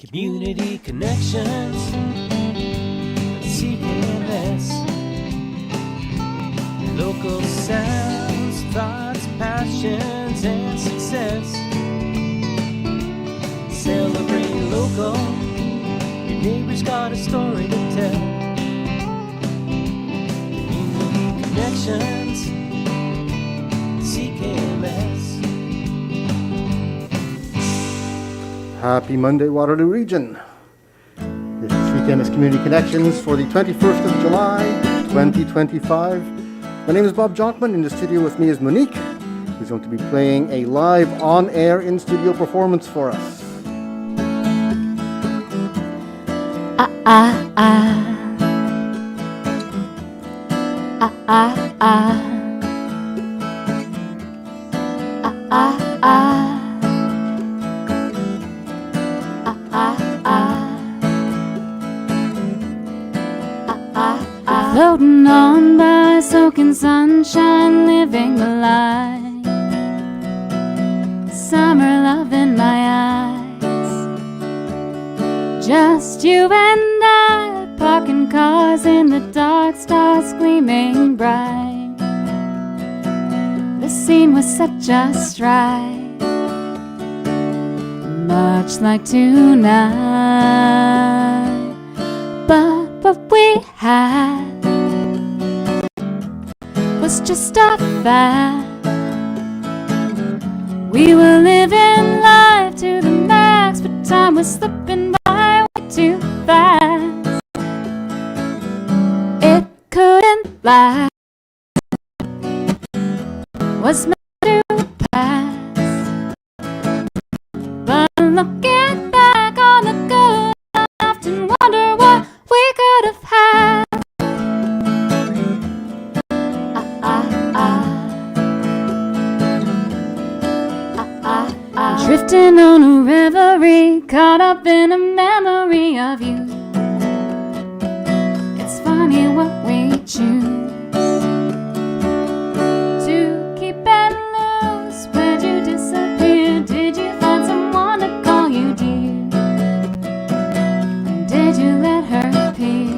Community connections, CKMS. Local sounds, thoughts, passions, and success. Celebrate local, your neighbor's got a story to tell. Community connections, CKMS. Happy Monday, Waterloo Region. This is CKMS Community Connections for the 21st of July, 2025. My name is Bob Jonkman. In the studio with me is Monique. He's going to be playing a live on-air in-studio performance for us. Floating on by, soaking sunshine, living the life. Summer love in my eyes. Just you and I, parking cars in the dark, stars gleaming bright. The scene was such a stride, much like tonight. But what we had was just a fact. We were living life to the max, but time was slipping by way too fast. It couldn't last, was meant to pass. But looking back on the good, I often wonder what we could have had. Drifting on a reverie, caught up in a memory of you. It's funny what we choose to keep and lose. Where'd you disappear? Did you find someone to call you dear? Did you let her appear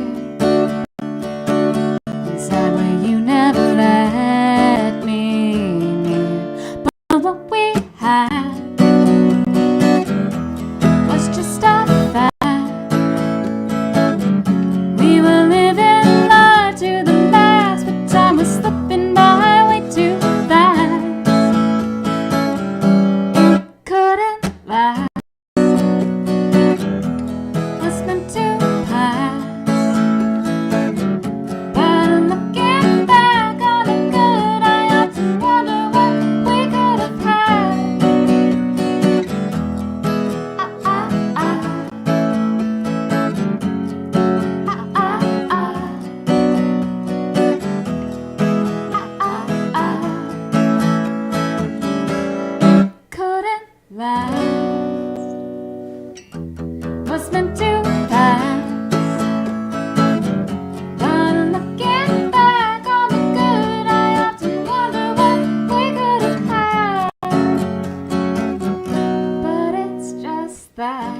inside where you never let me near? But what we had was just a fact. We were living life to the max, but time was slipping by way too fast. It couldn't last, was meant to pass. But looking back on the good, I often wonder what we could have had. Couldn't last, was meant to pass. But looking back on the good, I often wonder what we could have had. But it's just that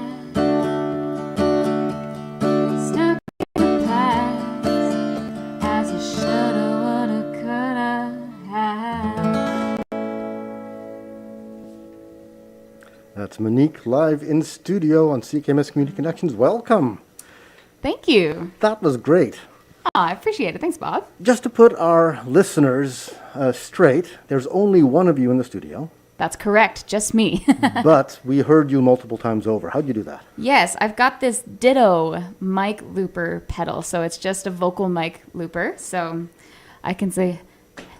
snuck in the past, as you shoulda, woulda, coulda had. That's Monique live in studio on CKMS Community Connections. Welcome. Thank you. That was great. I appreciate it. Thanks, Bob. Just to put our listeners straight, there's only one of you in the studio, That's correct. Just me. but we heard you multiple times over. How'd you do that? Yes, I've got this ditto mic looper pedal, so it's just a vocal mic looper. So I can say,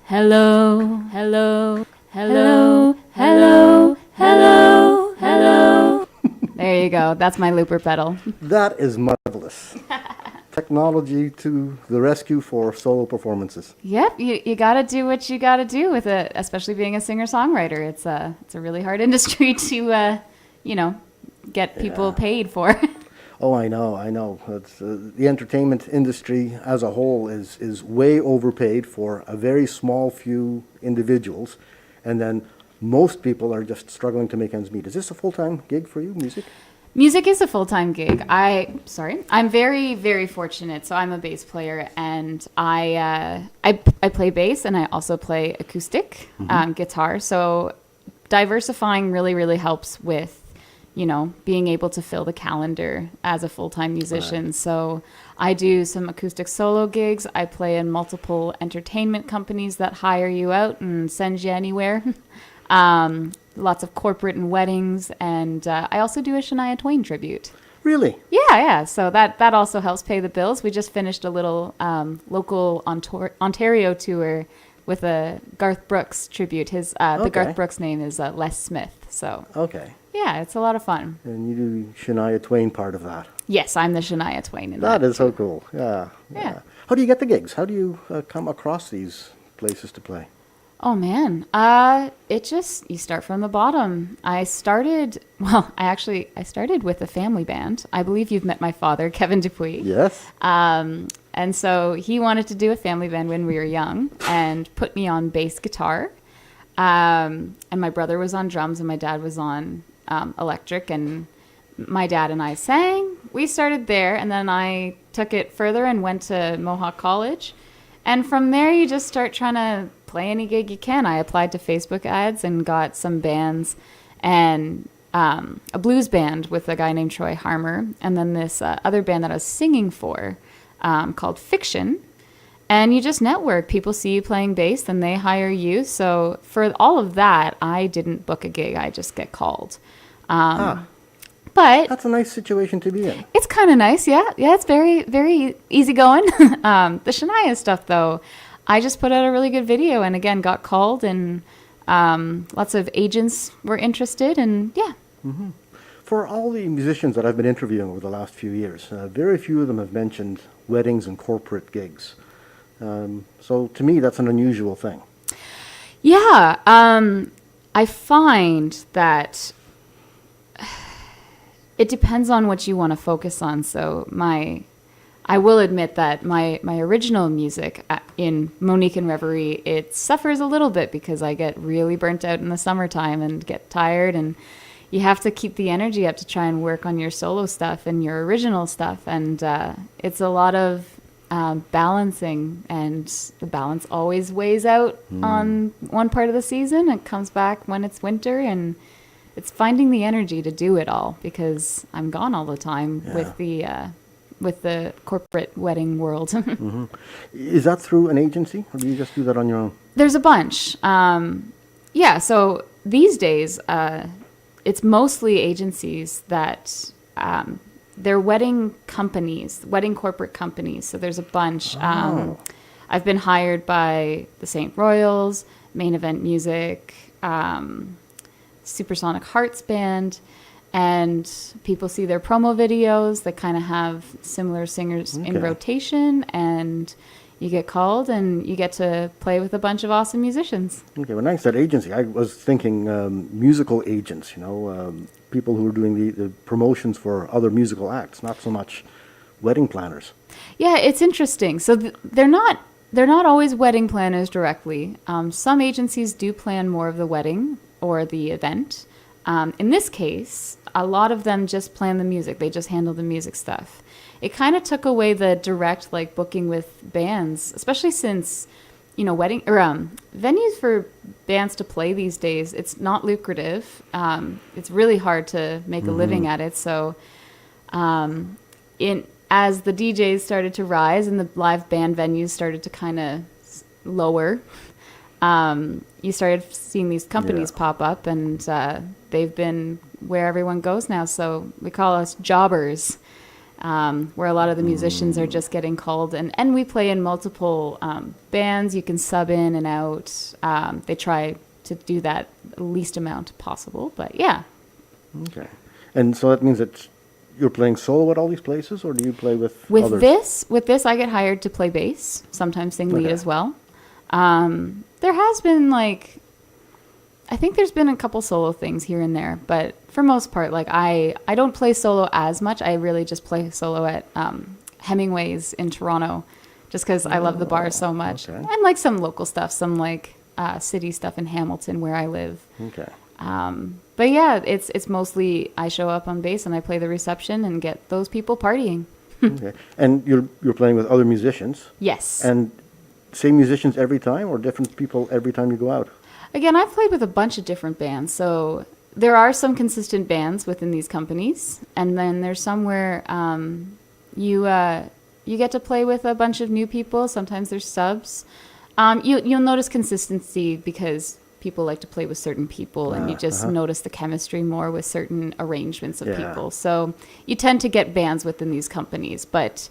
hello, hello, hello, hello, hello, hello. There you go. That's my looper pedal. That is marvelous. Technology to the rescue for solo performances. Yep, you got to do what you got to do with it, especially being a singer-songwriter. It's a really hard industry to, get people paid for. Oh, I know. It's, the entertainment industry as a whole is way overpaid for a very small few individuals, and then most people are just struggling to make ends meet. Is this a full-time gig for you, music? Music is a full-time gig. I'm very, very fortunate. So I'm a bass player, and I play bass, and I also play acoustic guitar. So diversifying really, really helps with, being able to fill the calendar as a full-time musician. Right. So I do some acoustic solo gigs. I play in multiple entertainment companies that hire you out and send you anywhere. Lots of corporate and weddings, and I also do a Shania Twain tribute. Really? Yeah. So that also helps pay the bills. We just finished a little local Ontario tour with a Garth Brooks tribute. The Garth Brooks name is Les Smith. So yeah, it's a lot of fun. And you do Shania Twain part of that? Yes, I'm the Shania Twain in that. That is so cool. Yeah. How do you get the gigs? How do you come across these places to play? Oh man, you start from the bottom. I started with a family band. I believe you've met my father, Kevin Dupuis. Yes. And so he wanted to do a family band when we were young and put me on bass guitar. And my brother was on drums and my dad was on electric, and my dad and I sang. We started there, and then I took it further and went to Mohawk College. And from there, you just start trying to play any gig you can. I applied to Facebook ads and got some bands, and a blues band with a guy named Troy Harmer, and then this other band that I was singing for called Fiction. And you just network. People see you playing bass, then they hire you. So for all of that, I didn't book a gig. I just get called. But that's a nice situation to be in. It's kind of nice, yeah. Yeah, it's very, very easygoing. The Shania stuff, though, I just put out a really good video and, again, got called, and lots of agents were interested, and, yeah. Mm-hmm. For all the musicians that I've been interviewing over the last few years, very few of them have mentioned weddings and corporate gigs. So to me, that's an unusual thing. Yeah. I find that it depends on what you want to focus on. So I will admit that my original music in Monique and Reverie, it suffers a little bit because I get really burnt out in the summertime and get tired, and you have to keep the energy up to try and work on your solo stuff and your original stuff. And it's a lot of balancing, and the balance always weighs out on one part of the season. It comes back when it's winter, and it's finding the energy to do it all, because I'm gone all the time with the corporate wedding world. Mm-hmm. Is that through an agency, or do you just do that on your own? There's a bunch. So these days, it's mostly agencies that they're wedding companies, wedding corporate companies. So there's a bunch. I've been hired by the St. Royals, Main Event Music, Supersonic Hearts Band, and people see their promo videos that kind of have similar singers in rotation, and you get called and you get to play with a bunch of awesome musicians. Okay, well, nice, that agency. I was thinking musical agents, people who are doing the promotions for other musical acts, not so much wedding planners. Yeah, it's interesting. So they're not always wedding planners directly. Some agencies do plan more of the wedding or the event. In this case, a lot of them just plan the music. They just handle the music stuff. It kind of took away the direct booking with bands, especially since, wedding or venues for bands to play these days, it's not lucrative. It's really hard to make a living at it. So, as the DJs started to rise and the live band venues started to kind of lower, you started seeing these companies pop up, and they've been where everyone goes now. So we call us jobbers, where a lot of the musicians are just getting called. And we play in multiple bands. You can sub in and out. They try to do that least amount possible, but yeah. Okay. And so that means that you're playing solo at all these places, or do you play with others? With this, I get hired to play bass, sometimes sing lead as well. There has been I think there's been a couple solo things here and there, but for most part, I don't play solo as much. I really just play solo at Hemingway's in Toronto, just because I love the bar so much. Okay. And some local stuff, some city stuff in Hamilton where I live. Okay. But yeah, it's mostly I show up on bass and I play the reception and get those people partying. Okay. And you're playing with other musicians? Yes. And same musicians every time, or different people every time you go out? Again, I've played with a bunch of different bands, so there are some consistent bands within these companies, and then there's some where you get to play with a bunch of new people. Sometimes there's subs. You'll notice consistency because people like to play with certain people, and you just notice the chemistry more with certain arrangements of people. So you tend to get bands within these companies, but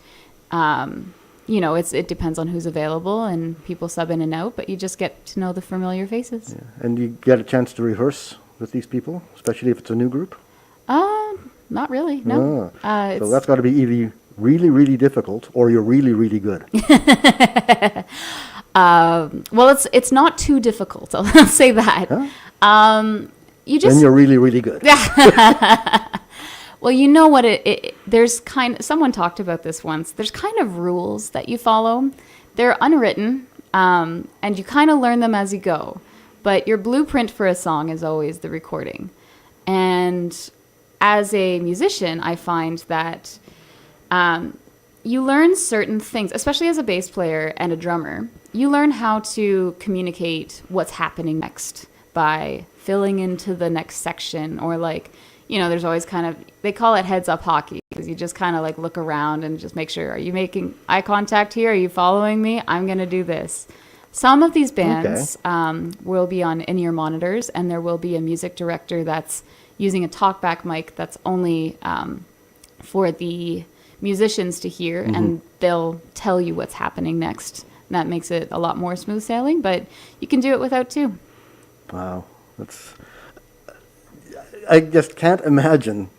it depends on who's available, and people sub in and out, but you just get to know the familiar faces. Yeah. And you get a chance to rehearse with these people, especially if it's a new group? Not really, no. So that's got to be either really, really difficult, or you're really, really good. Well, it's not too difficult. I'll say that. Huh? Then you're really, really good. Well, you know what? There's someone talked about this once. There's kind of rules that you follow. They're unwritten, and you kind of learn them as you go. But your blueprint for a song is always the recording. And as a musician, I find that you learn certain things, especially as a bass player and a drummer. You learn how to communicate what's happening next by filling into the next section, or there's always they call it heads up hockey, because you just kind of look around and just make sure, are you making eye contact here? Are you following me? I'm going to do this. Some of these bands will be on in-ear monitors, and there will be a music director that's using a talkback mic that's only for the musicians to hear, and they'll tell you what's happening next. And that makes it a lot more smooth sailing, but you can do it without too. Wow. I just can't imagine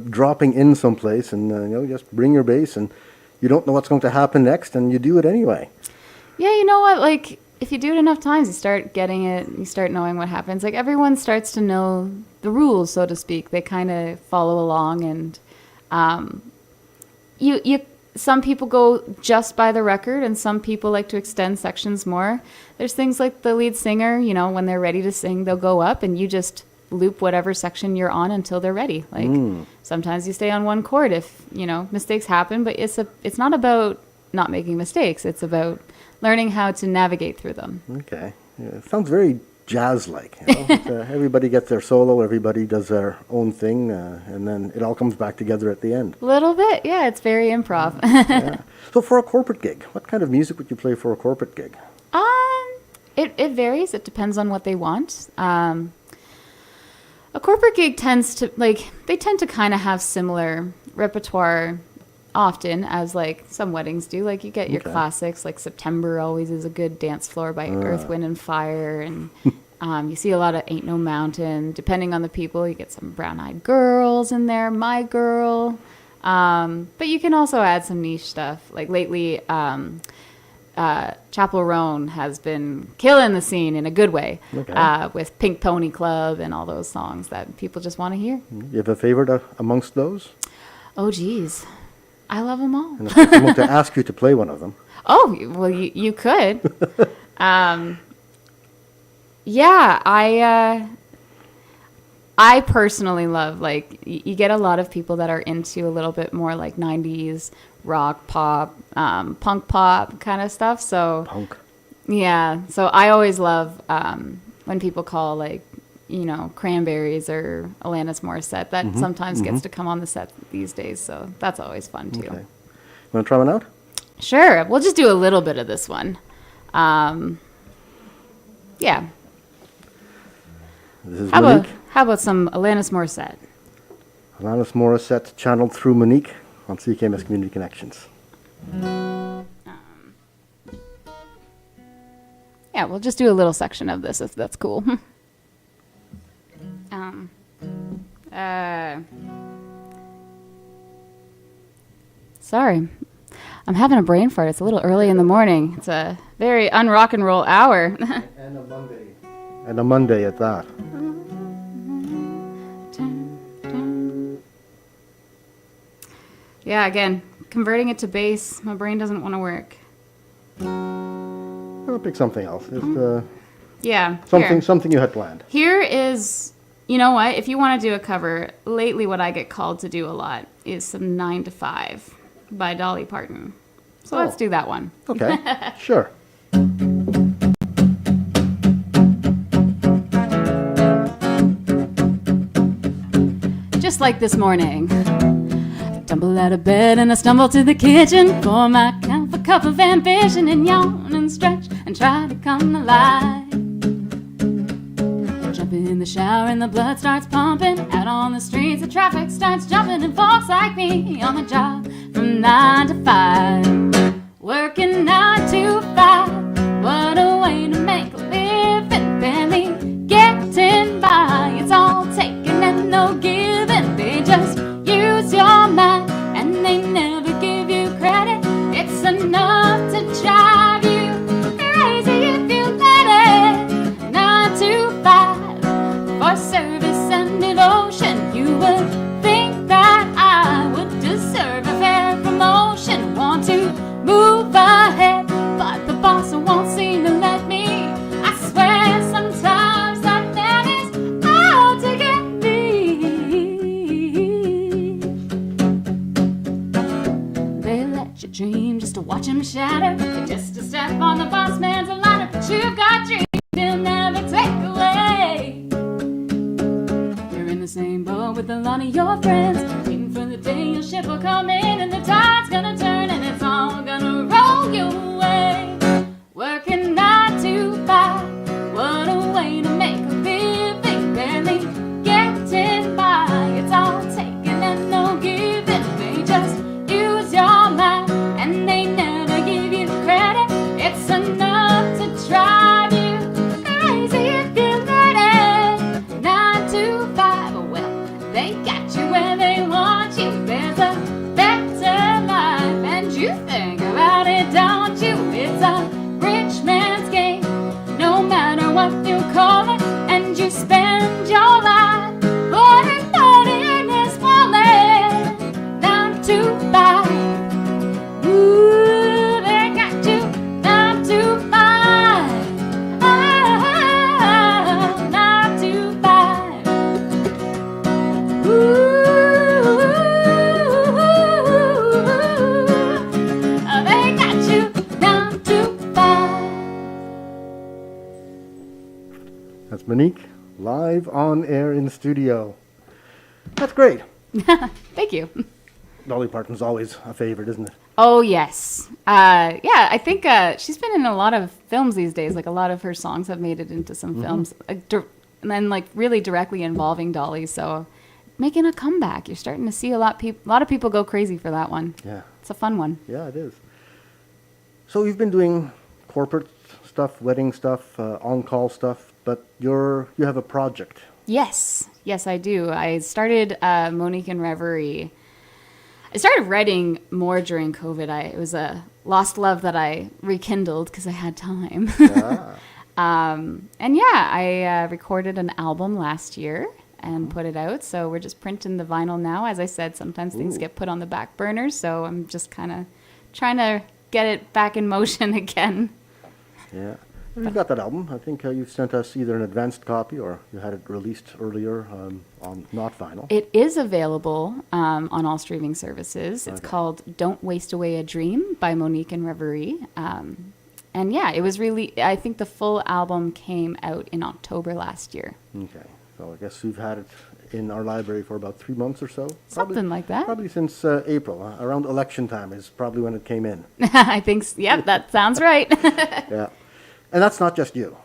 dropping in someplace and just bring your bass, and you don't know what's going to happen next, and you do it anyway. Yeah, you know what? If you do it enough times, you start getting it. You start knowing what happens. Everyone starts to know the rules, so to speak. They kind of follow along, and some people go just by the record, and some people like to extend sections more. There's things like the lead singer, when they're ready to sing, they'll go up, and you just loop whatever section you're on until they're ready. Sometimes you stay on one chord if, mistakes happen, but it's not about not making mistakes. It's about learning how to navigate through them. Okay. Yeah, it sounds very jazz-like. Everybody gets their solo, everybody does their own thing, and then it all comes back together at the end. A little bit, yeah. It's very improv. Yeah. So for a corporate gig, what kind of music would you play for a corporate gig? It varies. It depends on what they want. A corporate gig tends to kind of have similar repertoire often as some weddings do. You get your classics, September always is a good dance floor by Earth, Wind and Fire, and you see a lot of Ain't No Mountain. Depending on the people, you get some Brown Eyed Girls in there, My Girl, but you can also add some niche stuff. Lately, Chapel Roan has been killing the scene in a good way, with Pink Pony Club and all those songs that people just want to hear. You have a favorite amongst those? Oh, geez. I love them all. And if someone to ask you to play one of them. Oh, well, you could. Yeah, I personally love, you get a lot of people that are into a little bit more 90s rock, pop, punk pop kind of stuff. So punk. Yeah, so I always love when people call Cranberries or Alanis Morissette. That sometimes gets to come on the set these days, so that's always fun too. Okay. Want to try one out? Sure. We'll just do a little bit of this one. Yeah. This is Monique. How about some Alanis Morissette? Alanis Morissette channeled through Monique on CKMS Community Connections. Yeah, we'll just do a little section of this if that's cool. Sorry, I'm having a brain fart. It's a little early in the morning. It's a very un-rock and roll hour. And a Monday. And a Monday at that. Yeah, again, converting it to bass, my brain doesn't want to work. I'll pick something else. Just, Yeah. something you had planned. Here is, You know what? If you want to do a cover, lately what I get called to do a lot is some 9 to 5 by Dolly Parton. So let's do that one. Okay, sure. Just like this morning. I tumble out of bed and I stumble to the kitchen, pour my cup of ambition and yawn and stretch and try to come alive. Jump in the shower and the blood starts pumping. Out on the streets the traffic starts jumping, and folks like me on the job from 9 to 5. Working 9 to 5, what a way to make a living. Barely getting by, it's all taking and no giving. They just use your mind and they never give you credit. It's enough to drive you crazy if you let it. 9 to 5 for service and devotion. You would think that I would deserve a fair promotion. Want to move ahead, but the boss won't seem to let me. I swear sometimes that man is out to get me. They let you dream just to watch him shatter, just to step on the boss man's ladder. But you've got dreams he'll never take away. You're in the same boat with a lot of your friends, waiting for the day your ship will come in and the tide's gonna turn and it's all gonna roll your way. Working 9 to 5, what a way to make a living. Barely getting by, it's all taking and no giving. They just use your mind and they never give you credit. It's enough to drive you crazy if you let it. 9 to 5, well, they got you where they want you. There's a better life and you think about it, don't you? It's a rich man's game, no matter what you call it. And you spend your life putting money in his wallet. 9 to 5, ooh, they got you. 9 to 5, oh, 9 to 5, ooh, they got you. 9 to 5. That's Monique, live on air in the studio. That's great. Thank you. Dolly Parton's always a favorite, isn't it? Oh, yes. Yeah, I think she's been in a lot of films these days. Like, a lot of her songs have made it into some films. And then, like, really directly involving Dolly. So, making a comeback. You're starting to see a lot of people go crazy for that one. Yeah. It's a fun one. Yeah, it is. So you've been doing corporate stuff, wedding stuff, on-call stuff, but you have a project. Yes, I do. I started Monique and Reverie. I started writing more during COVID. It was a lost love that I rekindled because I had time. And yeah, I recorded an album last year and put it out. So we're just printing the vinyl now. As I said, sometimes things get put on the back burner. So I'm just kind of trying to get it back in motion again. Yeah. You've got that album. I think you sent us either an advanced copy or you had it released earlier on not vinyl. It is available on all streaming services. It's called Don't Waste Away a Dream by Monique and Reverie. And yeah, it was really, I think the full album came out in October last year. Okay. So I guess we've had it in our library for about 3 months or so. Something like that. Probably since April. Around election time is probably when it came in. I think, yep, that sounds right. Yeah. And that's not just you.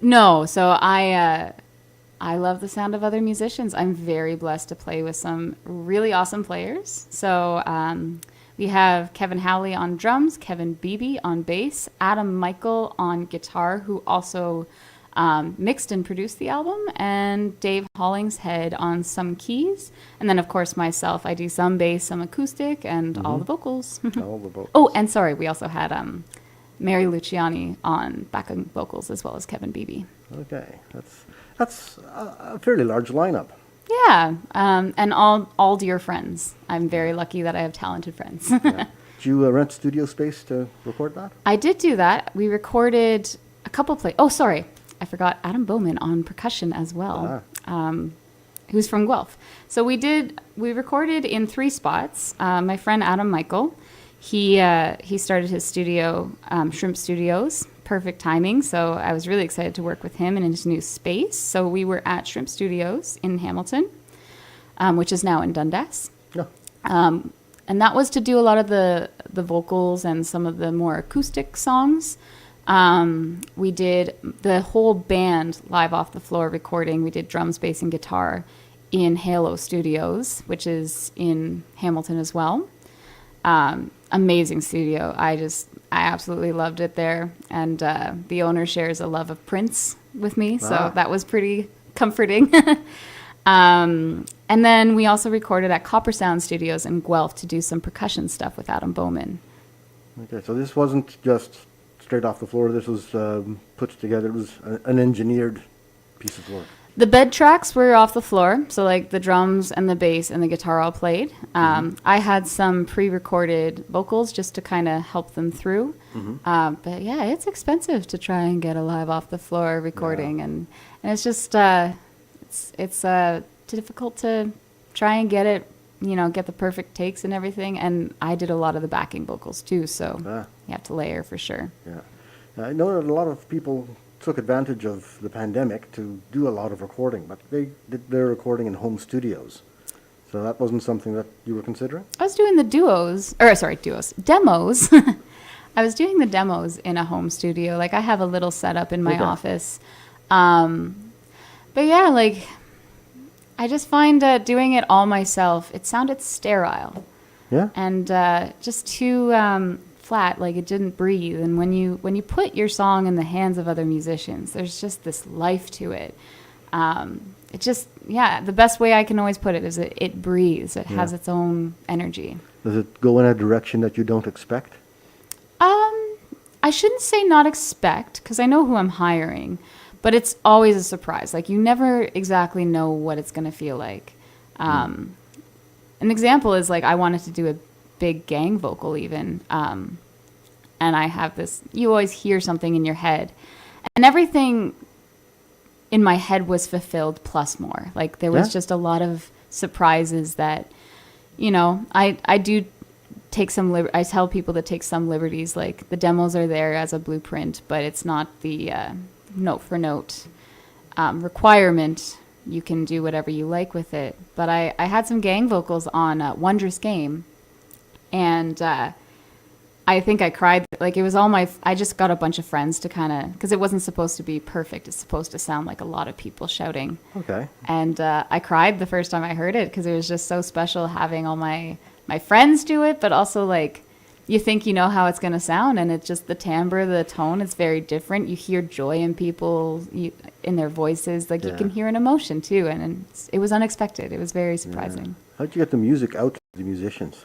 No, so I love the sound of other musicians. I'm very blessed to play with some really awesome players. So we have Kevin Howley on drums, Kevin Beebe on bass, Adam Michael on guitar, who also mixed and produced the album, and Dave Hollingshead on some keys. And then, of course, myself. I do some bass, some acoustic, and all the vocals. All the vocals. Oh, and sorry, we also had Mary Luciani on backing vocals, as well as Kevin Beebe. Okay, that's a fairly large lineup. Yeah, and all dear friends. I'm very lucky that I have talented friends. Yeah. Did you rent studio space to record that? I did do that. We recorded a couple I forgot Adam Bowman on percussion as well, who's from Guelph. So we recorded in 3 spots. My friend Adam Michael, he started his studio, Shrimp Studios. Perfect timing. So I was really excited to work with him in his new space. So we were at Shrimp Studios in Hamilton, which is now in Dundas. Yeah. And that was to do a lot of the vocals and some of the more acoustic songs. We did the whole band live off the floor recording. We did drums, bass, and guitar in Halo Studios, which is in Hamilton as well. Amazing studio. I absolutely loved it there. And the owner shares a love of Prince with me, so that was pretty comforting. And then we also recorded at Copper Sound Studios in Guelph to do some percussion stuff with Adam Bowman. Okay, so this wasn't just straight off the floor. This was put together. It was an engineered piece of work. The bed tracks were off the floor, so like the drums and the bass and the guitar all played. I had some pre-recorded vocals just to kind of help them through. But yeah, it's expensive to try and get a live off the floor recording, and it's just it's difficult to try and get it, get the perfect takes and everything. And I did a lot of the backing vocals too, so you have to layer for sure. Yeah, I know that a lot of people took advantage of the pandemic to do a lot of recording, but they did their recording in home studios. So that wasn't something that you were considering? I was doing the demos. I was doing the demos in a home studio. Like I have a little setup in my office. But yeah, like I just find doing it all myself, it sounded sterile. Yeah. And just too flat, like it didn't breathe. And when you put your song in the hands of other musicians, there's just this life to it. It just, the best way I can always put it is it breathes. It has its own energy. Does it go in a direction that you don't expect? I shouldn't say not expect, because I know who I'm hiring, but it's always a surprise. Like you never exactly know what it's going to feel like. An example is like I wanted to do a big gang vocal even, and I have this, you always hear something in your head, and everything in my head was fulfilled plus more. Like there was just a lot of surprises that, I do take some, I tell people to take some liberties. Like the demos are there as a blueprint, but it's not the note for note requirement. You can do whatever you like with it. But I had some gang vocals on Wondrous Game, and I think I cried. Like it was all I just got a bunch of friends to kind of, because it wasn't supposed to be perfect. It's supposed to sound like a lot of people shouting. Okay. And I cried the first time I heard it because it was just so special having all my friends do it, but also like you think you know how it's going to sound, and it's just the timbre, the tone, it's very different. You hear joy in people, in their voices. Like you can hear an emotion too, and it was unexpected. It was very surprising. How did you get the music out to the musicians?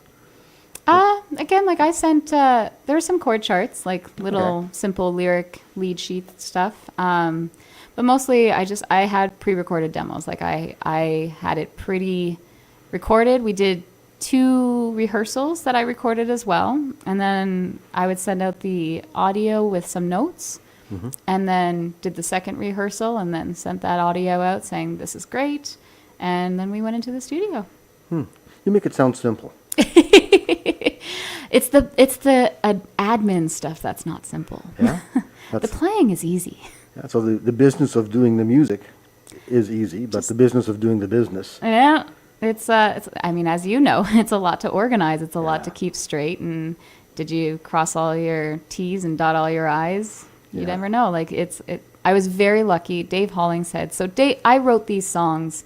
Again, like I sent, there were some chord charts, like little simple lyric lead sheet stuff. But mostly I had pre-recorded demos. Like I had it pretty recorded. We did 2 rehearsals that I recorded as well. And then I would send out the audio with some notes, and then did the second rehearsal and then sent that audio out saying, this is great. And then we went into the studio. You make it sound simple. It's the admin stuff that's not simple. Yeah, the playing is easy. Yeah, so the business of doing the music is easy, but the business of doing the business. Yeah, it's I mean, as you know, it's a lot to organize. It's a lot to keep straight. And did you cross all your T's and dot all your I's? You never know. Like I was very lucky. Dave Hollingshead. So I wrote these songs.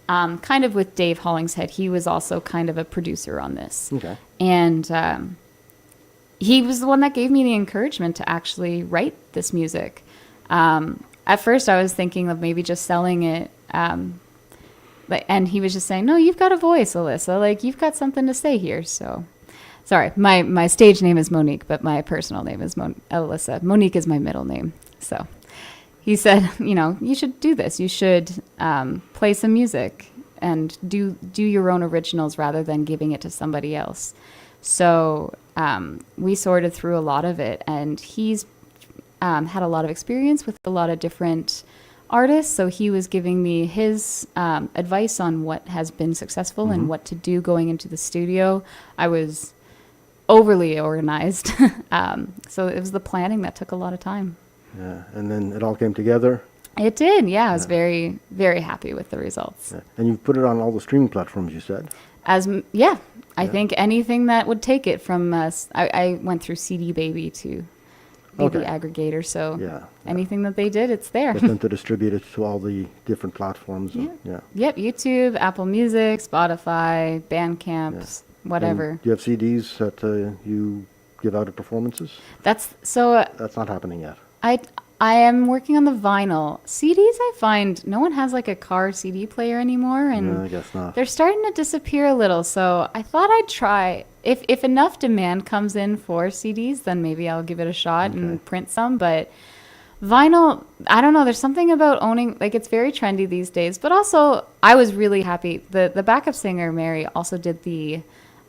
Kind of with Dave Hollingshead. He was also kind of a producer on this. Okay. And he was the one that gave me the encouragement to actually write this music. At first, I was thinking of maybe just selling it. And he was just saying, no, you've got a voice, Alyssa. Like, you've got something to say here. So, sorry, my stage name is Monique, but my personal name is Alyssa. Monique is my middle name. So he said, you should do this. You should play some music and do your own originals rather than giving it to somebody else. So we sorted through a lot of it, and he's had a lot of experience with a lot of different artists, so he was giving me his advice on what has been successful and what to do going into the studio. I was overly organized, so it was the planning that took a lot of time. Yeah, and then it all came together. It did, yeah. I was very, very happy with the results. Yeah. And you've put it on all the streaming platforms, you said? I think anything that would take it from us. I went through CD Baby to Baby Aggregator, so anything that they did, it's there. Get them to distribute it to all the different platforms. Yep, YouTube, Apple Music, Spotify, Bandcamp, whatever. And do you have CDs that you give out at performances? That's not happening yet. I am working on the vinyl. CDs, I find no one has like a car CD player anymore, and No, I guess not. they're starting to disappear a little. So I thought I'd try. If enough demand comes in for CDs, then maybe I'll give it a shot and print some. But vinyl, I don't know. There's something about owning, like it's very trendy these days. But also, I was really happy. The backup singer Mary also did the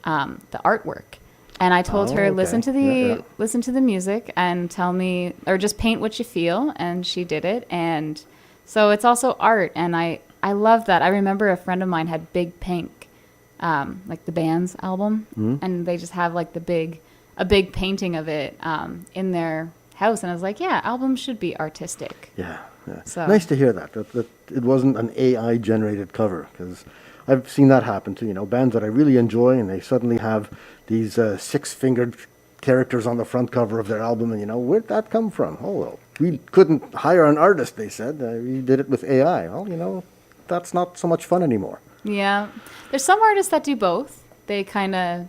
artwork. And I told her, listen to the music and tell me, or just paint what you feel. And she did it. And so it's also art. And I love that. I remember a friend of mine had Big Pink, like the band's album. And they just have like a big painting of it in their house. And I was like, yeah, albums should be artistic. Yeah. So. Nice to hear that it wasn't an AI generated cover, because I've seen that happen to, bands that I really enjoy, and they suddenly have these 6-fingered characters on the front cover of their album, and where'd that come from? Oh, well, we couldn't hire an artist, they said. We did it with AI. Well, that's not so much fun anymore. Yeah. There's some artists that do both. They kind of,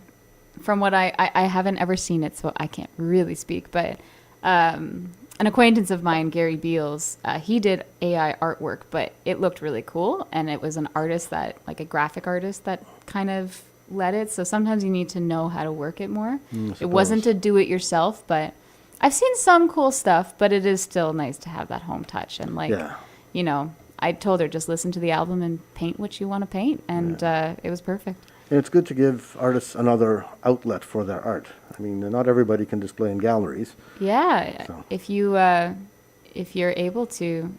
from what I haven't ever seen it, so I can't really speak, but an acquaintance of mine, Gary Beals, he did AI artwork, but it looked really cool, and it was an artist like a graphic artist that kind of led it. So sometimes you need to know how to work it more. It wasn't to do it yourself, but I've seen some cool stuff, but it is still nice to have that home touch. And I told her, just listen to the album and paint what you want to paint, and it was perfect. And it's good to give artists another outlet for their art. I mean, not everybody can display in galleries. Yeah, so. If you're able to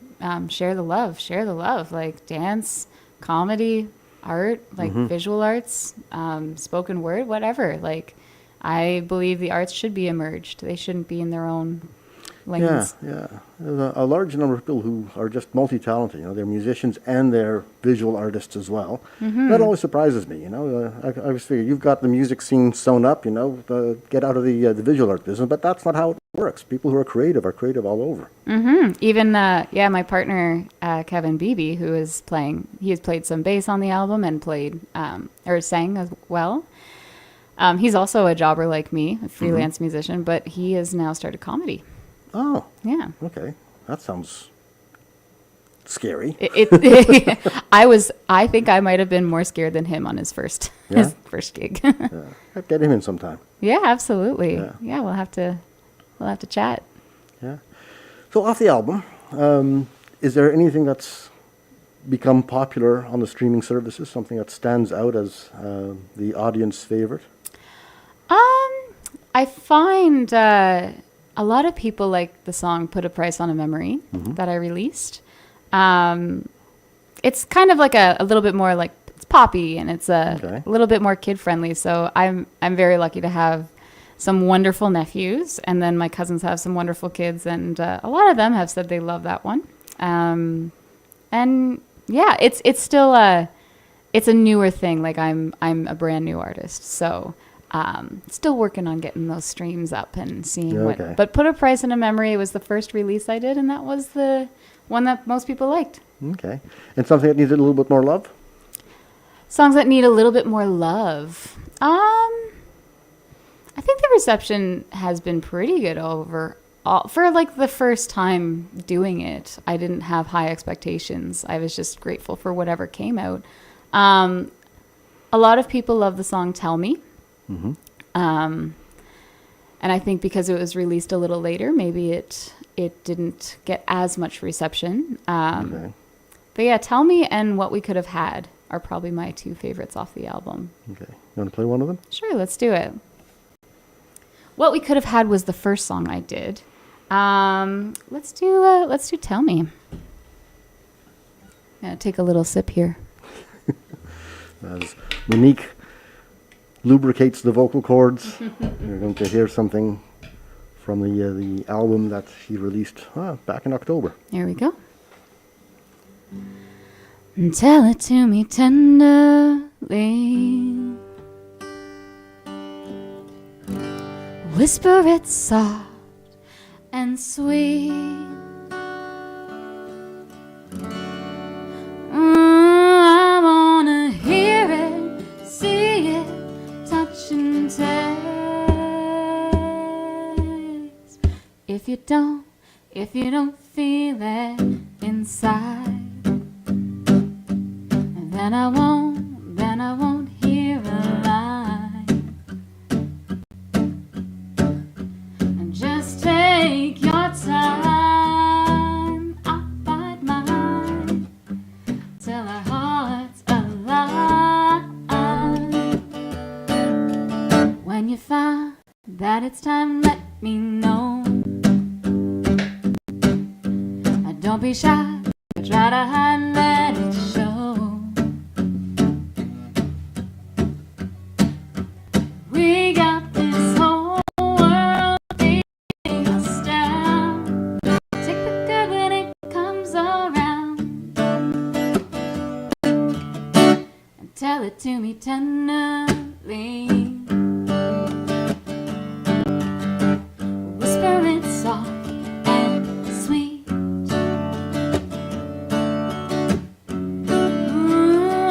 share the love, like dance, comedy, art, like visual arts, spoken word, whatever. Like, I believe the arts should be emerged. They shouldn't be in their own lanes. Yeah. There's a large number of people who are just multi-talented. They're musicians and they're visual artists as well. That always surprises me. I always figure you've got the music scene sewn up. Get out of the visual art business, but that's not how it works. People who are creative all over. Even my partner Kevin Beebe, who is playing, he has played some bass on the album and played or sang as well. He's also a jobber like me, a freelance musician, but he has now started comedy. Oh. Yeah. Okay. That sounds scary. I think I might have been more scared than him on his first gig. I'd get him in sometime. Yeah, absolutely. Yeah, we'll have to chat. Yeah. So off the album, is there anything that's become popular on the streaming services, something that stands out as the audience favorite? I find a lot of people like the song Put a Price on a Memory that I released. It's kind of like a little bit more like, it's poppy, and it's a little bit more kid friendly. So I'm very lucky to have some wonderful nephews, and then my cousins have some wonderful kids, and a lot of them have said they love that one. And yeah, it's still it's a newer thing. Like I'm a brand new artist, so still working on getting those streams up and seeing what. But Put a Price on a Memory was the first release I did, and that was the one that most people liked. Okay, and something that needed a little bit more love. Songs that need a little bit more love. I think the reception has been pretty good overall. For like the first time doing it, I didn't have high expectations. I was just grateful for whatever came out. A lot of people love the song Tell Me. And I think because it was released a little later, maybe it didn't get as much reception. But yeah, Tell Me and What We Could Have Had are probably my two favorites off the album. Okay. You want to play one of them? Sure, let's do it. What We Could Have Had was the first song I did. Let's do Tell Me. Gonna take a little sip here. As Monique lubricates the vocal cords, you're going to hear something from the album that she released back in October. Here we go. Tell it to me tenderly. Whisper it soft and sweet. I wanna hear it, see it, touch and taste. If you don't feel it inside, then I won't hear a lie. And just take your time, I'll bide mine till our hearts alive. When you find that it's time, let me know. Don't be shy, try to hide, let it show. We got this whole world beating us down. Take the good when it comes around, and tell it to me tenderly. Whisper it soft and sweet.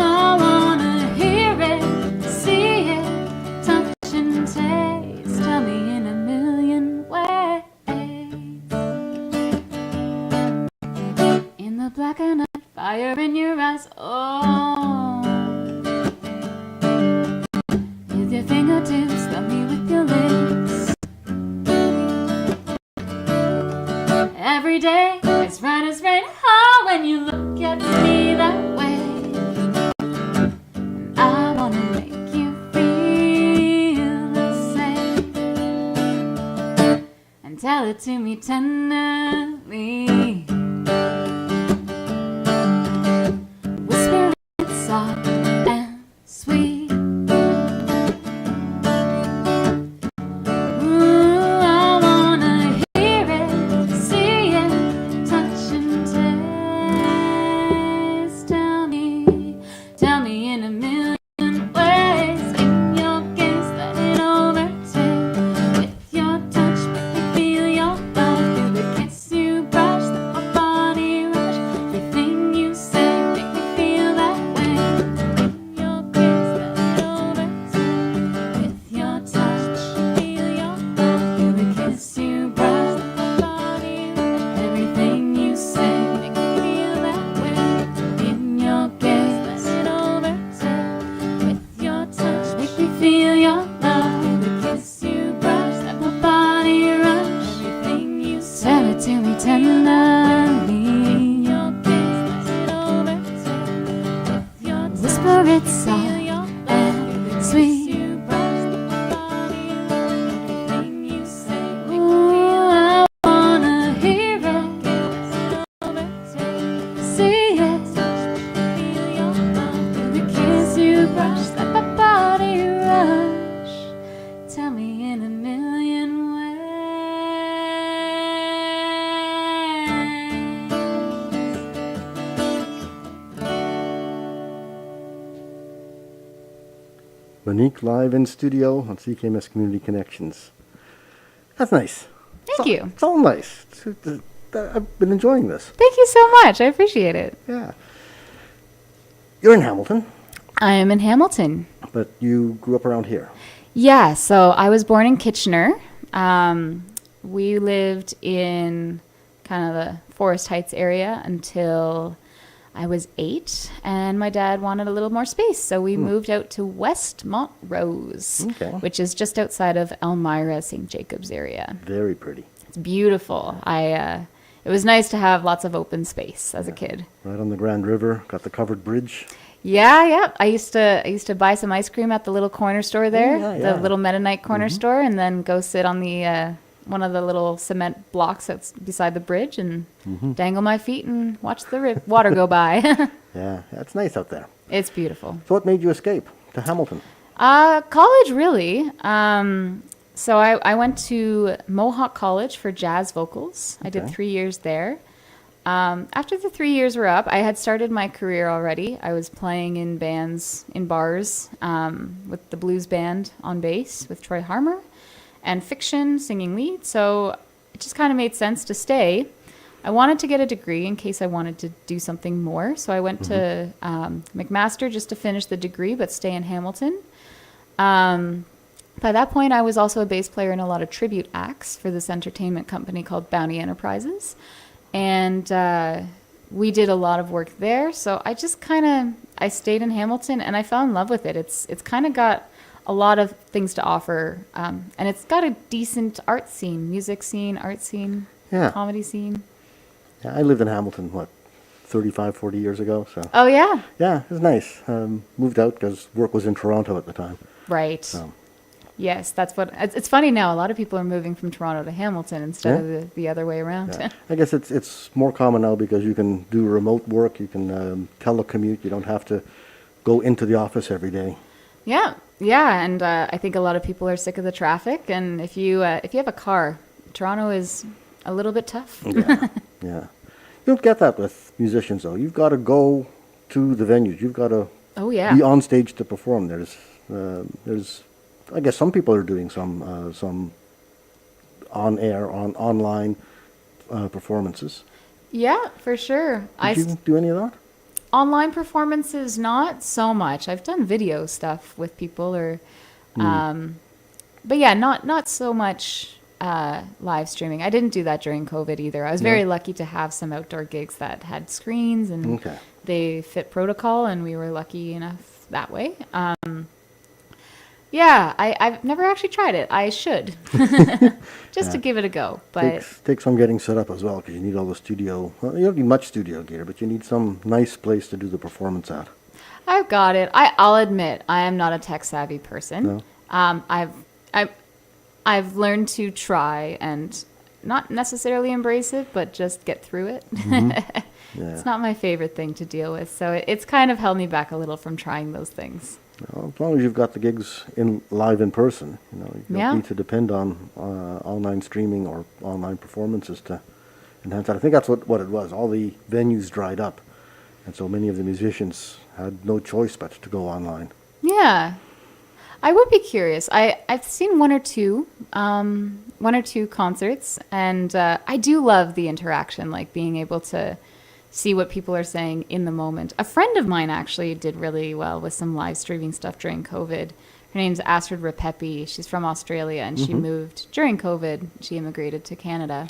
I wanna hear it, see it, touch and taste. Tell me in a million ways. In the black and night, fire in your eyes. Oh, with your fingertips, love me with your lips. Every day it's right as rain. Oh, when you look at me that way, I wanna make you feel the same, and tell it to me tenderly. Whisper it soft and sweet. Ooh, I wanna hear it, see it, touch and taste. Tell me in a million ways. In your gaze, let it overtake. With your touch, make me feel your love. Feel the kiss you brush, let my body rush. Everything you say, make me feel that way. In your gaze, let it overtake. With your touch, feel your love. Feel the kiss you brush, let my body rush. Everything you say, make me feel that way. In your gaze, let it overtake. With your touch, make me feel your love. Feel the kiss you brush, let my body rush. Everything you say, tell it to me tenderly. In your gaze, let it overtake. With your touch, whisper it soft and sweet. Ooh, I wanna hear it, see it, feel the kiss you brush, let my body rush. Tell me in a million ways. Monique live in studio on CKMS Community Connections. That's nice. Thank you. It's all nice. I've been enjoying this. Thank you so much. I appreciate it. Yeah. You're in Hamilton, I am in Hamilton. but you grew up around here. Yeah, so I was born in Kitchener. We lived in kind of the Forest Heights area until I was 8, and my dad wanted a little more space, so we moved out to West Montrose, Okay. which is just outside of Elmira, St. Jacobs area. Very pretty. It's beautiful. It was nice to have lots of open space as a kid. Right on the Grand River, got the covered bridge. Yeah. I used to buy some ice cream at the little corner store there, yeah, the yeah. little Mennonite corner store, and then go sit on the one of the little cement blocks that's beside the bridge and dangle my feet and watch the water go by. Yeah, it's nice out there. It's beautiful. So what made you escape to Hamilton? College, really. So I went to Mohawk College for jazz vocals. I did Okay. 3 years there. After the 3 years were up, I had started my career already. I was playing in bands, in bars, with the blues band on bass with Troy Harmer, and Fiction singing lead. So it just kind of made sense to stay. I wanted to get a degree in case I wanted to do something more. So I went to McMaster just to finish the degree, but stay in Hamilton. By that point, I was also a bass player in a lot of tribute acts for this entertainment company called Bounty Enterprises. And we did a lot of work there. So I just I stayed in Hamilton and I fell in love with it. It's kind of got a lot of things to offer. And it's got a decent art scene, music scene, art scene, Yeah. comedy scene. Yeah, I lived in Hamilton, 35, 40 years ago. So Oh, yeah. yeah, it was nice. Moved out because work was in Toronto at the time. Right. So Yes, that's what. It's funny now. A lot of people are moving from Toronto to Hamilton instead of the other way around. yeah. I guess it's more common now because you can do remote work. You can telecommute. You don't have to go into the office every day. Yeah, yeah, and I think a lot of people are sick of the traffic. And if you have a car, Toronto is a little bit tough. Yeah, yeah. You don't get that with musicians though. You've got to go to the venues. You've got to Oh yeah. be on stage to perform. There's I guess some people are doing some on air, online performances. Yeah, for sure. Did you do any of that? Online performances, not so much. I've done video stuff with people, but yeah, not so much live streaming. I didn't do that during COVID either. I was very lucky to have some outdoor gigs that had screens and Okay. they fit protocol, and we were lucky enough that way. Yeah, I've never actually tried it. I should, just to give it a go. But Takes some getting set up as well because you need all the studio. Well, you don't need much studio gear, but you need some nice place to do the performance at. I've got it. I'll admit I am not a tech savvy person. No. I've learned to try and not necessarily embrace it, but just get through it. Yeah. It's not my favorite thing to deal with, so it's kind of held me back a little from trying those things. Well, as long as you've got the gigs live in person, you don't Yeah. need to depend on online streaming or online performances to enhance that. I think that's what it was. All the venues dried up, and so many of the musicians had no choice but to go online. Yeah, I would be curious. I've seen one or two concerts, and I do love the interaction, like being able to see what people are saying in the moment. A friend of mine actually did really well with some live streaming stuff during COVID. Her name's Astrid Rapepi. She's from Australia, and she moved during COVID. She immigrated to Canada.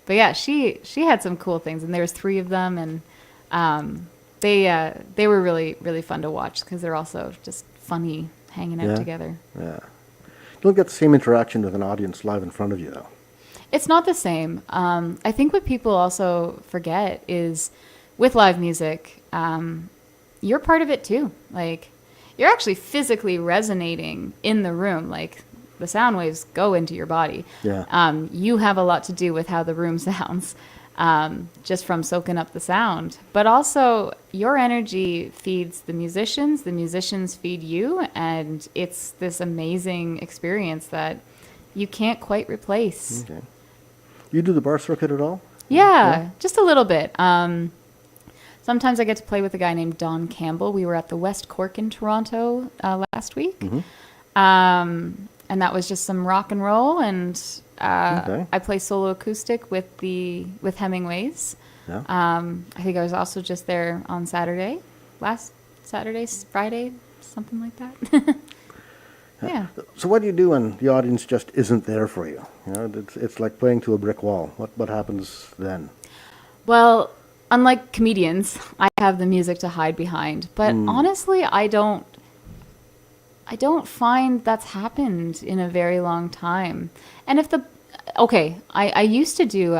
But yeah, she had some cool things, and there was 3 of them, and they were really, really fun to watch because they're also just funny hanging out Yeah. together. Yeah. You don't get the same interaction with an audience live in front of you, though. It's not the same. I think what people also forget is with live music, you're part of it too. Like, you're actually physically resonating in the room. Like, the sound waves go into your body. Yeah. You have a lot to do with how the room sounds, just from soaking up the sound. But also, your energy feeds the musicians feed you, and it's this amazing experience that you can't quite replace. Okay. You do the bar circuit at all? Yeah, just a little bit. Sometimes I get to play with a guy named Don Campbell. We were at the West Cork in Toronto last week. And that was just some rock and roll. And Okay. I play solo acoustic with Hemingways. Yeah. I think I was also just there on last Saturday, Friday, something like that. Yeah. So what do you do when the audience just isn't there for you? You know, it's like playing to a brick wall. What happens then? Well, unlike comedians, I have the music to hide behind. But honestly, I don't find that's happened in a very long time. And I used to do,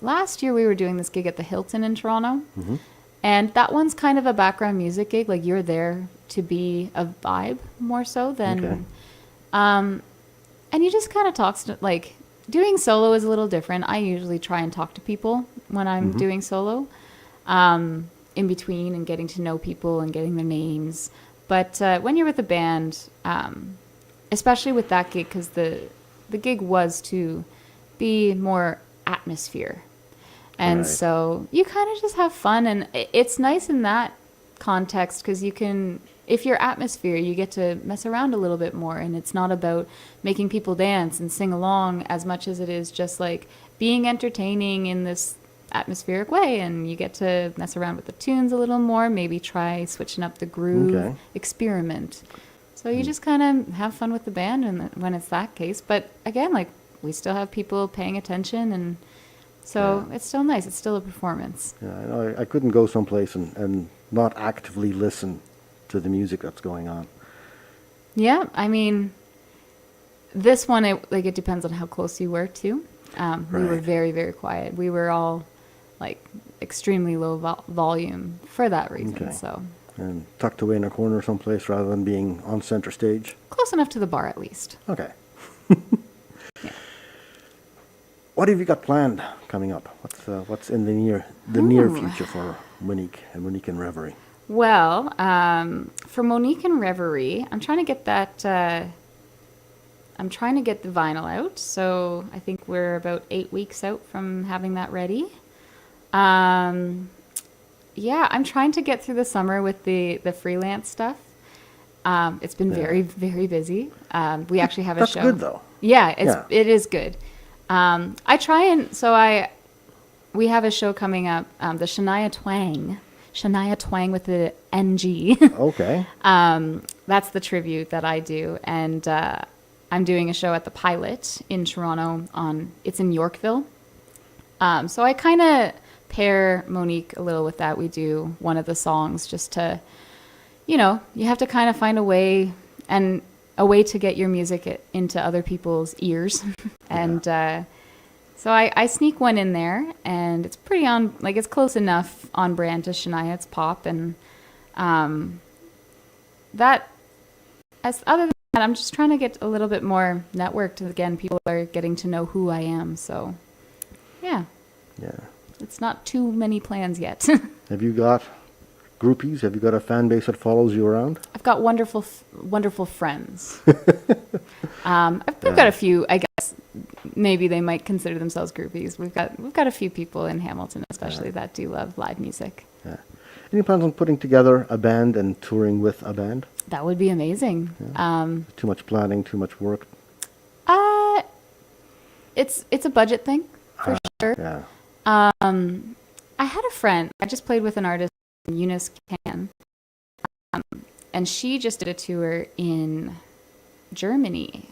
last year we were doing this gig at the Hilton in Toronto. And that one's kind of a background music gig. Like, you're there to be a vibe more so than, Okay. and you just kind of talk, like, doing solo is a little different. I usually try and talk to people when I'm doing solo, in between and getting to know people and getting their names. But when you're with a band, especially with that gig, because the gig was to be more atmosphere. And Right. so you kind of just have fun. And it's nice in that context because you can, if you're atmosphere, you get to mess around a little bit more. And it's not about making people dance and sing along as much as it is just like being entertaining in this atmospheric way. And you get to mess around with the tunes a little more, maybe try switching up the groove, Okay. experiment. So you just kind of have fun with the band and when it's that case. But again, like we still have people paying attention and so it's still nice. It's still a performance. Yeah, I know. I couldn't go someplace and not actively listen to the music that's going on. Yeah, I mean, this one, it depends on how close you were too. We were Right. very, very quiet. We were all like extremely low volume for that reason. Okay. So And tucked away in a corner someplace rather than being on center stage. close enough to the bar at least. Okay. Yeah. What have you got planned coming up? What's in the near future for Monique and Reverie? Well, for Monique and Reverie, I'm trying to get that. I'm trying to get the vinyl out. So I think we're about 8 weeks out from having that ready. Yeah, I'm trying to get through the summer with the freelance stuff. It's been very, very busy. We actually have a That's show. good though. Yeah, Yeah. it is good. I try and we have a show coming up, the Shania Twang with the NG. Okay. That's the tribute that I do, and I'm doing a show at the Pilot in Toronto. It's in Yorkville. So I kind of pair Monique a little with that. We do one of the songs just to, you have to kind of find a way to get your music into other people's ears. And so I sneak one in there, and it's pretty it's close enough on brand to Shania. It's pop, and other than that, I'm just trying to get a little bit more networked. Again, people are getting to know who I am, so yeah. Yeah. It's not too many plans yet. Have you got groupies? Have you got a fan base that follows you around? I've got wonderful friends. We've got a few. I guess maybe they might consider themselves groupies. We've got a few people in Hamilton, especially that do love live music. Yeah. Any plans on putting together a band and touring with a band? That would be amazing. Too much planning, too much work. It's a budget thing for sure. Yeah. I had a friend. I just played with an artist, Eunice Can, and she just did a tour in Germany,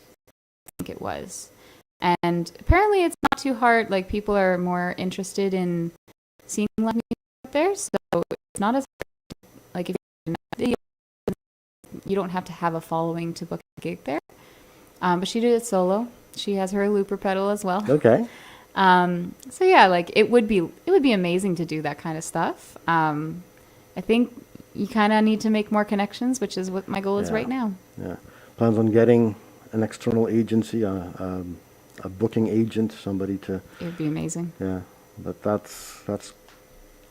I think it was. And apparently, it's not too hard. Like people are more interested in seeing live music out there, so it's not as like if you don't have to have a following to book a gig there. But she did it solo. She has her looper pedal as well. Okay. So yeah, like it would be amazing to do that kind of stuff. I think you kind of need to make more connections, which is what my goal is Yeah. right now. Yeah. Plans on getting an external agency, a booking agent, somebody to. It would be amazing. Yeah. But that's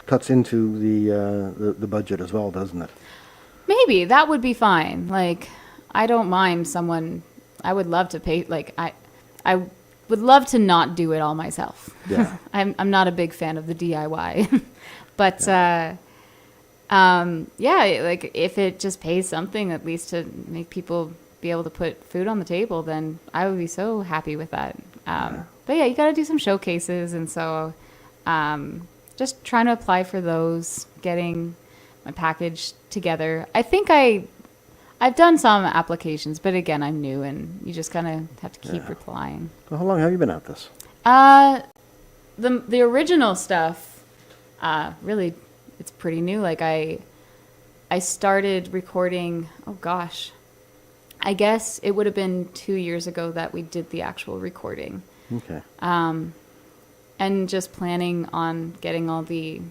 cuts into the budget as well, doesn't it? Maybe that would be fine. Like I don't mind someone. I would love to pay. Like I would love to not do it all myself. Yeah. I'm not a big fan of the DIY, but yeah, like if it just pays something at least to make people be able to put food on the table, then I would be so happy with that. But yeah, you got to do some showcases, and so just trying to apply for those, getting my package together. I think I've done some applications, but again, I'm new, and you just kind of have to keep replying. So how long have you been at this? The original stuff, really, it's pretty new. Like I started recording. Oh gosh, I guess it would have been 2 years ago that we did the actual recording. Okay. And just planning on getting all the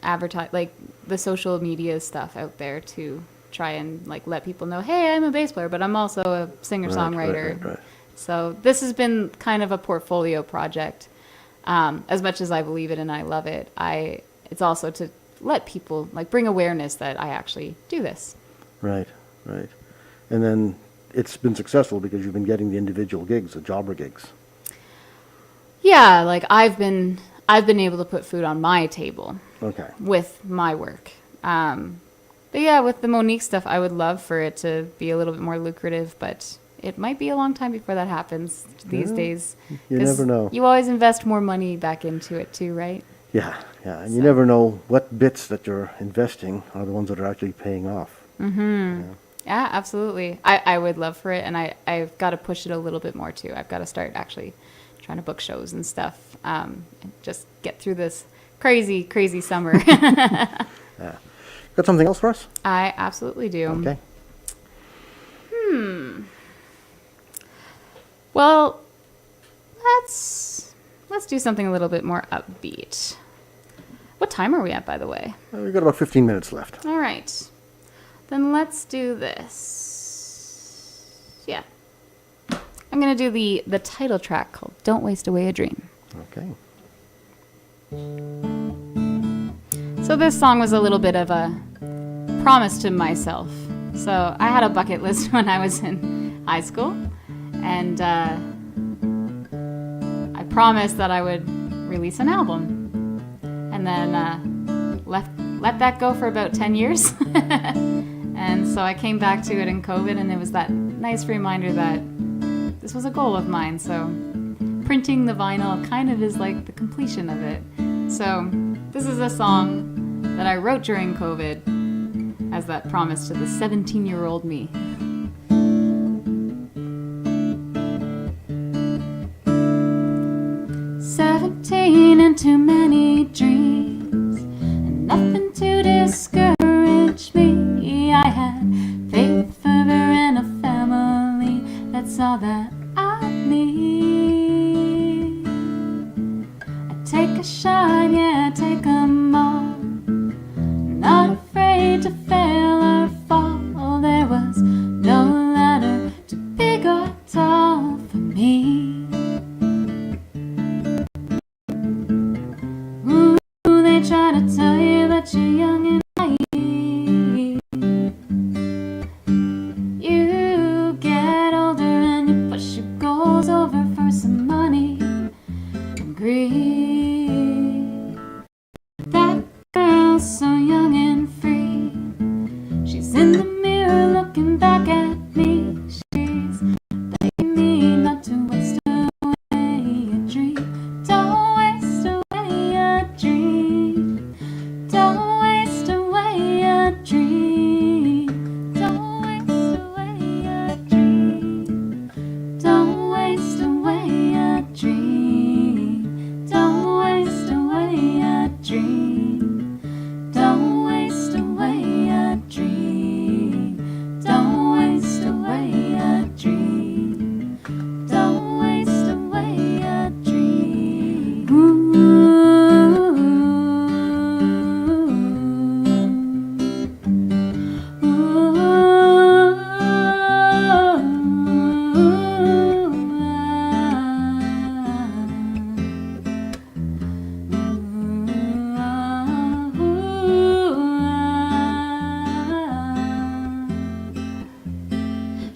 the social media stuff out there to try and like let people know, hey, I'm a bass player, but I'm also a singer-songwriter. Right. So this has been kind of a portfolio project. As much as I believe it and I love it, it's also to let people, like, bring awareness that I actually do this. Right, right. And then it's been successful because you've been getting the individual gigs, the jobber gigs. Yeah, like I've been able to put food on my table Okay. with my work. But yeah, with the Monique stuff, I would love for it to be a little bit more lucrative, but it might be a long time before that happens these days. You 'Cause never know. You always invest more money back into it too, right? Yeah, yeah. And you never know what bits that you're investing are the ones that are actually paying off. Yeah, absolutely. I would love for it, and I've got to push it a little bit more too. I've got to start actually trying to book shows and stuff, and just get through this crazy, crazy summer. Got something else for us? I absolutely do. Okay. Well, let's do something a little bit more upbeat. What time are we at, by the way? We've got about 15 minutes left. All right. Then let's do this. Yeah. I'm going to do the title track called Don't Waste Away a Dream. Okay. So this song was a little bit of a promise to myself. So I had a bucket list when I was in high school, and I promised that I would release an album, and then let that go for about 10 years. And so I came back to it in COVID, and it was that nice reminder that this was a goal of mine. So printing the vinyl kind of is like the completion of it. So this is a song that I wrote during COVID as that promise to the 17-year-old me. 17 and too many dreams, and nothing to discourage me. I had faith, fervor, and a family. That's all that I need. I take a shot, yeah, I take 'em all. Not afraid to fail or fall. There was no ladder too big or tall for me. Ooh, they try to tell you that you're young and naive. You get older and you push your goals over for some money and greed. That girl's so young and free. She's in the mirror looking back at me. She's begging me not to waste away a dream. Don't waste away a dream. Don't waste away a dream. Don't waste away a dream. Don't waste away a dream. Don't waste away a dream. Don't waste away a dream. Don't waste away a dream. Don't waste away a dream.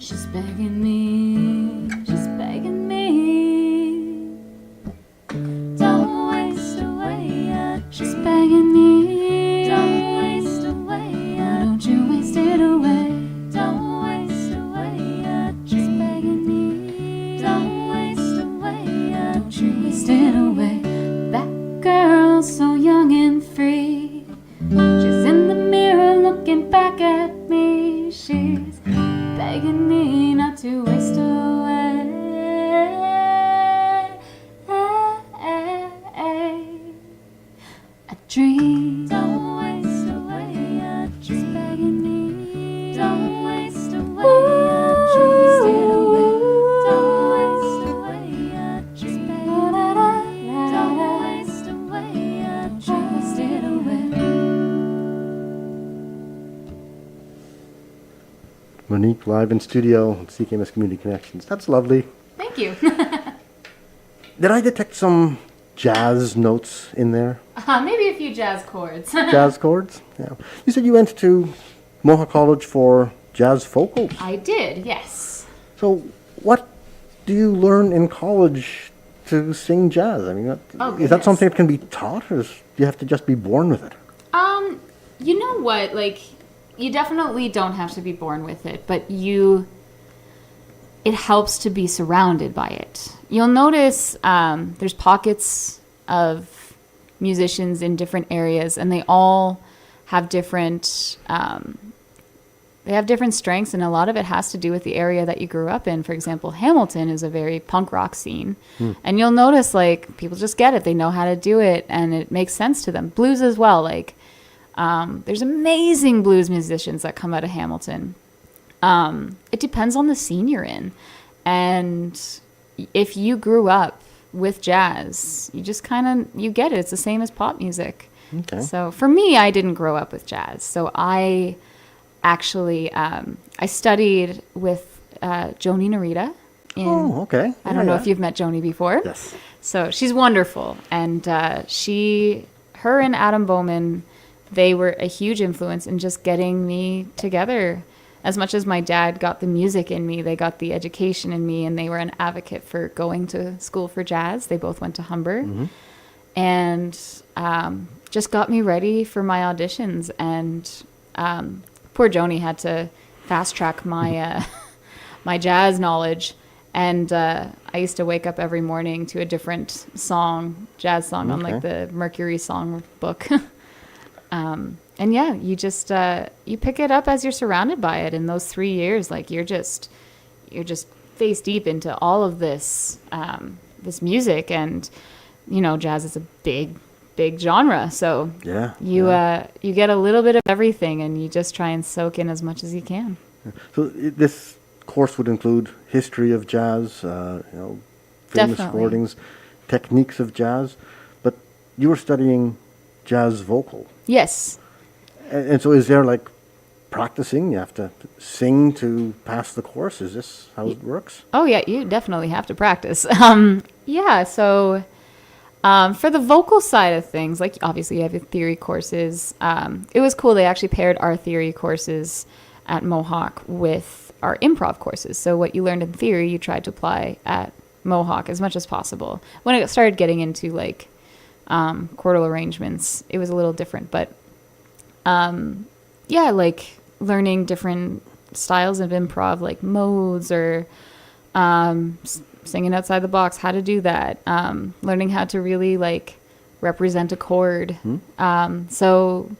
She's begging me. Don't waste away a dream. She's begging me. Don't waste away a dream. Don't you waste it away. Don't waste away a dream. She's begging me. Don't waste away a dream. Don't you waste it away. That girl's so young and free. She's in the mirror looking back at me. She's begging me not to waste away a dream. Don't waste away a dream. She's begging me. Don't waste away a dream. Don't waste away a dream. Don't waste away a dream. Waste it away. Monique live in studio at CKMS Community Connections. That's lovely. Thank you. Did I detect some jazz notes in there? Maybe a few jazz chords. Jazz chords? Yeah. You said you went to Mohawk College for jazz vocals. I did, yes. So what do you learn in college to sing jazz? I mean, is that goodness. something that can be taught, or do you have to just be born with it? You know what? Like, you definitely don't have to be born with it, but it helps to be surrounded by it. You'll notice there's pockets of musicians in different areas, and they all have different strengths, and a lot of it has to do with the area that you grew up in. For example, Hamilton is a very punk rock scene, and you'll notice like people just get it. They know how to do it, and it makes sense to them. Blues as well. Like there's amazing blues musicians that come out of Hamilton. It depends on the scene you're in, and if you grew up with jazz, you just you get it. It's the same as pop music. Okay. So for me, I didn't grow up with jazz. So I actually, I studied with Joni Narita. Oh, okay. I don't know if you've met Joni before. Yes. So she's wonderful. And her and Adam Bowman, they were a huge influence in just getting me together. As much as my dad got the music in me, they got the education in me, and they were an advocate for going to school for jazz. They both went to Humber. Mm-hmm. And just got me ready for my auditions. And poor Joni had to fast track my my jazz knowledge. And I used to wake up every morning to a different jazz song on like the Mercury song book. And yeah, you just you pick it up as you're surrounded by it. In those 3 years, like you're just face deep into all of this this music, and you know, jazz is a big genre. So you get a little bit of everything, and you just try and soak in as much as you can. So this course would include history of jazz, famous recordings, techniques of jazz, but you were studying jazz vocal. Yes. And so is there like practicing? You have to sing to pass the course? Is this how it works? Oh, yeah, you definitely have to practice. So for the vocal side of things, like obviously you have your theory courses. It was cool. They actually paired our theory courses at Mohawk with our improv courses. So what you learned in theory, you tried to apply at Mohawk as much as possible. When it started getting into like chordal arrangements, it was a little different, but like learning different styles of improv, like modes or singing outside the box, how to do that, learning how to really like represent a chord. So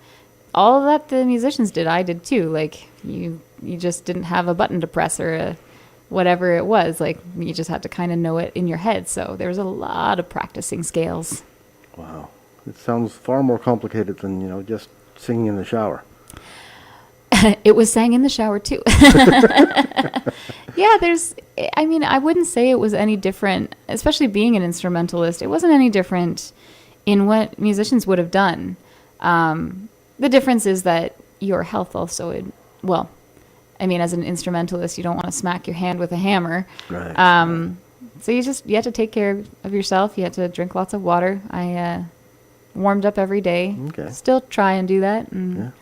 all of that the musicians did, I did too. Like you just didn't have a button to press or whatever it was. Like you just had to kind of know it in your head. So there was a lot of practicing scales. Wow. It sounds far more complicated than, just singing in the shower. It was sang in the shower too. Yeah, I wouldn't say it was any different, especially being an instrumentalist. It wasn't any different in what musicians would have done. The difference is that your health also, as an instrumentalist, you don't want to smack your hand with a hammer. Right. So you had to take care of yourself. You had to drink lots of water. I warmed up every day. Okay. Still try and do that. And,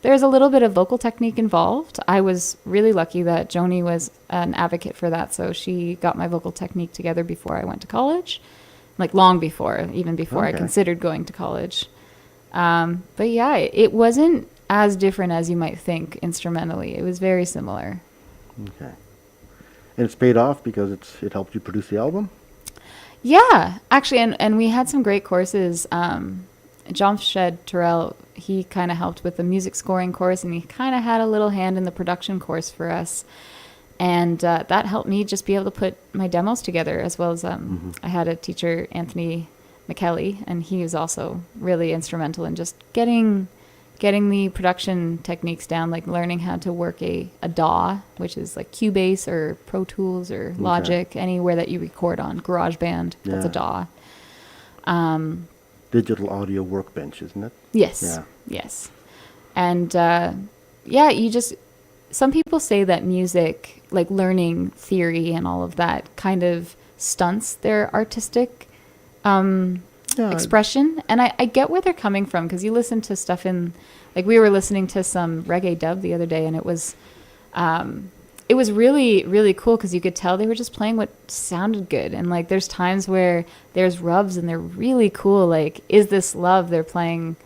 there's a little bit of vocal technique involved. I was really lucky that Joni was an advocate for that. So she got my vocal technique together before I went to college, like long before, even before I considered going to college. But yeah, it wasn't as different as you might think instrumentally. It was very similar. Okay. And it's paid off because it helped you produce the album? Yeah, actually, and we had some great courses. John Shed Terrell, he kind of helped with the music scoring course, and he kind of had a little hand in the production course for us. And that helped me just be able to put my demos together, as well as I had a teacher, Anthony McKelly, and he was also really instrumental in just getting the production techniques down, like learning how to work a DAW, which is like Cubase or Pro Tools or Logic, anywhere that you record on, GarageBand, that's a DAW. Digital audio workbench, isn't it? Yes. Yeah. Yes. And you just, some people say that music, like learning theory and all of that, kind of stunts their artistic expression. And I get where they're coming from, because you listen to stuff in, like we were listening to some reggae dub the other day, and it was really, really cool, because you could tell they were just playing what sounded good. And like there's times where there's rubs and they're really cool. Like, Is This Love? They're playing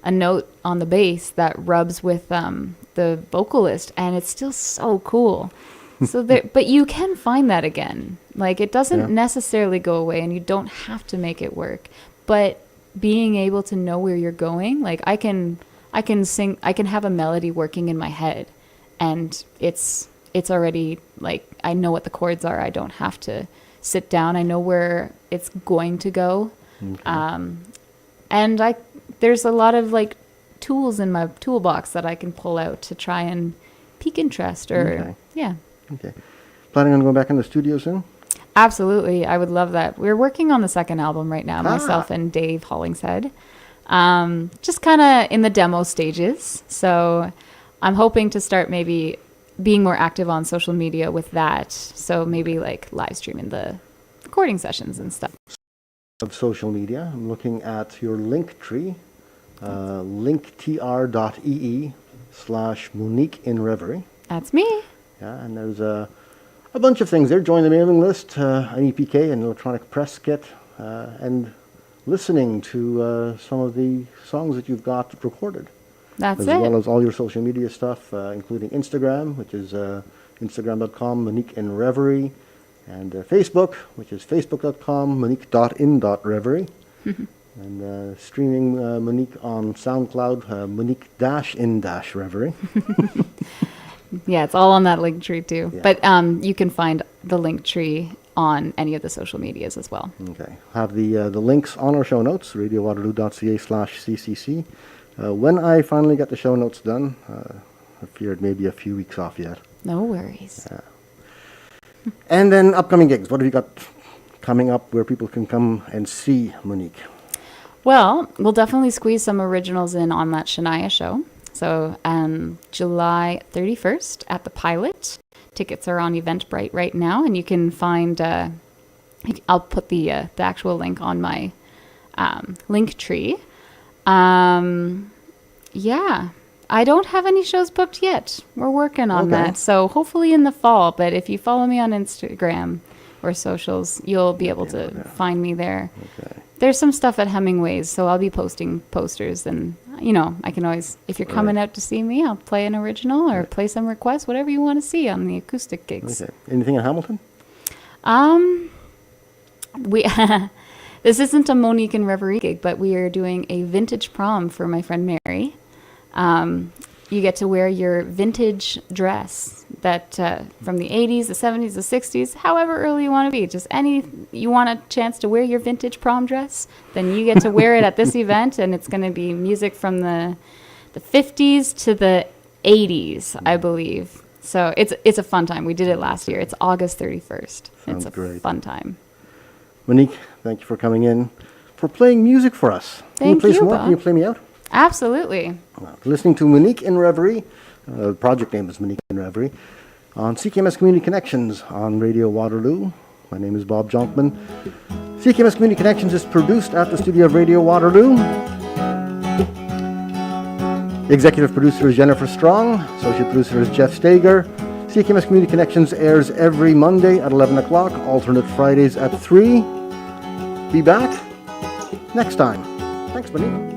a note on the bass that rubs with the vocalist, and it's still so cool. So but you can find that again. Like, it doesn't necessarily go away, and you don't have to make it work. But being able to know where you're going, like I can sing, I can have a melody working in my head, and it's already like, I know what the chords are. I don't have to sit down. I know where it's going to go. Okay. And there's a lot of like tools in my toolbox that I can pull out to try and pique interest or Okay. Planning on going back in the studio soon? Absolutely. I would love that. We're working on the second album right now, myself and Dave Hollingshead. Just kind of in the demo stages. So I'm hoping to start maybe being more active on social media with that. So maybe like live streaming the recording sessions and stuff. Of social media, I'm looking at your link tree, linktr.ee/Monique in Reverie. That's me. Yeah, and there's a bunch of things there. Join the mailing list, an EPK, an electronic press kit, and listening to some of the songs that you've got recorded. That's as it. well as all your social media stuff, including Instagram, which is instagram.com, Monique in Reverie, and Facebook, which is facebook.com, monique.in.reverie. And streaming Monique on SoundCloud, Monique-in-Reverie. Yeah, it's all on that link tree too. Yeah. But you can find the link tree on any of the social medias as well. Okay. Have the links on our show notes, radiowaterloo.ca/ccc. When I finally get the show notes done, I feared maybe a few weeks off yet. No worries. And then upcoming gigs. What have you got coming up where people can come and see Monique? Well, we'll definitely squeeze some originals in on that Shania show. So July 31st at the Pilot. Tickets are on Eventbrite right now, and you can find, I'll put the actual link on my link tree. Yeah, I don't have any shows booked yet. We're working on that. So hopefully in the fall, but if you follow me on Instagram or socials, you'll be able to find me there. Okay. There's some stuff at Hemingway's, so I'll be posting posters, and I can always, if you're coming out to see me, I'll play an original or play some requests, whatever you want to see on the acoustic gigs. Okay. Anything in Hamilton? This isn't a Monique and Reverie gig, but we are doing a vintage prom for my friend Mary. You get to wear your vintage dress that from the 80s, the 70s, the 60s, however early you want to be. Just you want a chance to wear your vintage prom dress, then you get to wear it at this event, and it's going to be music from the 50s to the 80s, I believe. So it's a fun time. We did it last year. It's August 31st. It's a fun time. Monique, thank you for coming in, for playing music for us. Thank you, Can you play some more? Bob. Can you play me out? Absolutely. Listening to Monique in Reverie. The project name is Monique in Reverie. On CKMS Community Connections on Radio Waterloo. My name is Bob Jonkman. CKMS Community Connections is produced at the studio of Radio Waterloo. The executive producer is Jennifer Strong. Associate producer is Jeff Stager. CKMS Community Connections airs every Monday at 11 o'clock, alternate Fridays at 3. Be back next time. Thanks, Monique.